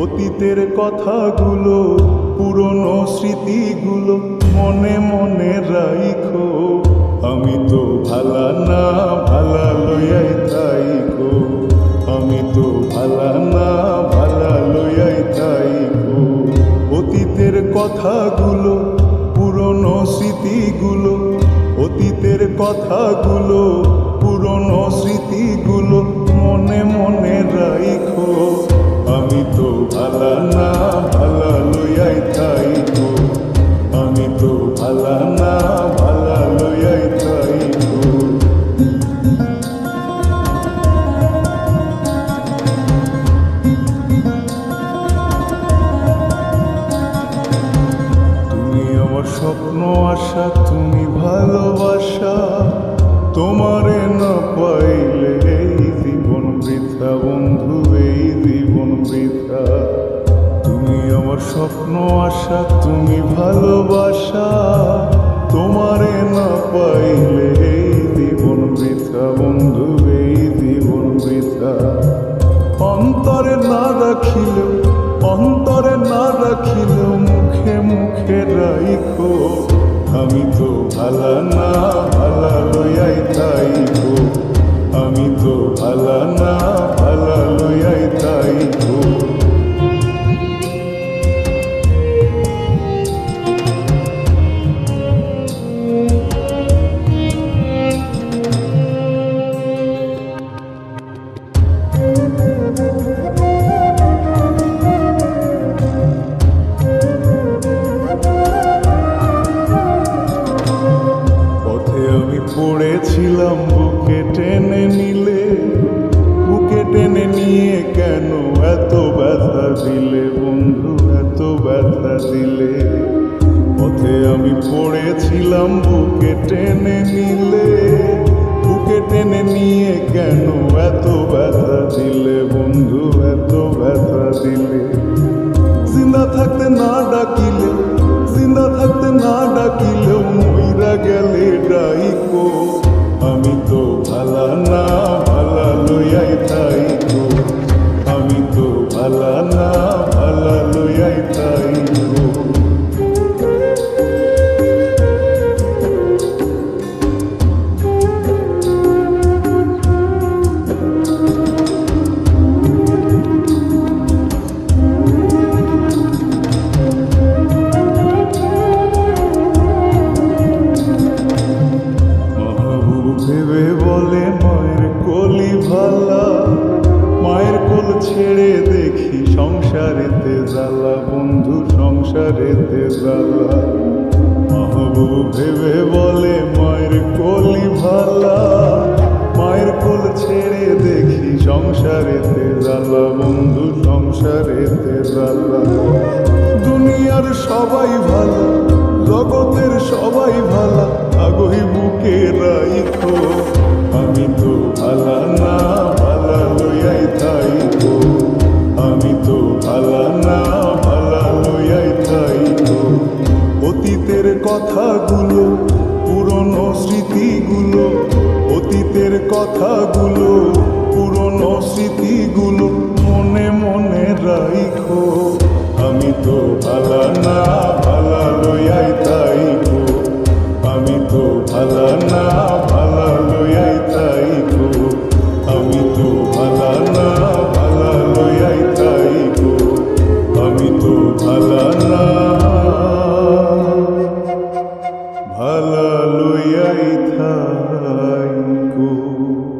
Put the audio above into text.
অতীতের কথাগুলো, পুরনো স্মৃতিগুলো মনে মনে রাইখো। আমি তো ভালা না ভালা লইয়াই থাইকো, আমি তো ভালা না ভালা লইয়াই থাইকো। অতীতের কথাগুলো, পুরনো স্মৃতিগুলো, অতীতের কথাগুলো, পুরনো স্মৃতিগুলো মনে মনে রাইখো। আমি তো ভালা না ভালা লইয়াই থাইকো, আমি তো ভালা না ভালা লইয়াই থাইকো। তুমি আমার স্বপ্ন আশা, তুমি ভালোবাসা, তোমারে না পাইলে এই জীবন বৃথা বন্ধু, এই জীবন বৃথা। তুমি আমার স্বপ্ন আশা, তুমি ভালোবাসা, তোমারে না পাইলে এই জীবন বৃথা বন্ধু, এই জীবন বৃথা। অন্তরে না রাখিলেও, অন্তরে না রাখিলেও মুখে মুখে রাইখো। আমি তো ভালা না ভালা লইয়াই থাইকো, আমি তো ভালা না ভালা লইয়াই থাইকো। পড়েছিলাম বুকে টেনে নিলে, বুকে টেনে নিয়ে কেন এত ব্যথা দিলে বন্ধু, এত ব্যথা দিলে। পথে আমি পড়েছিলাম বুকে টেনে নিলে, বুকে টেনে নিয়ে কেন এত ব্যথা দিলে বন্ধু, এত ব্যথা দিলে। জিন্দা থাকতে না ডাকিলে, জিন্দা থাকতে না ডাকিলেও মইরা গেলে ডাইকো। আমি তো ভালা না ভালা লইয়াই থাইকো, আমি তো ভালা না ভালা লইয়াই থাইকো। ভেবে বলে মায়ের কোলি ভালা, মায়ের কোল ছেড়ে দেখি সংসারেতে জ্বালা বন্ধু, সংসারেতে জ্বালা। মাহবুব ভেবে বলে মায়ের কোলি ভালা, মায়ের কোল ছেড়ে দেখি সংসারেতে জ্বালা বন্ধু, সংসারেতে জ্বালা। দুনিয়ার সবাই ভালা, জগতের সবাই ভালা, আগই বুকে রাইখো। আমি তো ভালা না ভালা লইয়াই থাইকো, আমি তো ভালা না ভালা লইয়াই থাইকো। অতীতের কথাগুলো, পুরনো স্মৃতিগুলো, অতীতের কথাগুলো, পুরনো স্মৃতিগুলো মনে মনে রাইখো। আমি তো ভালা না ভালা লইয়াই থাইকো।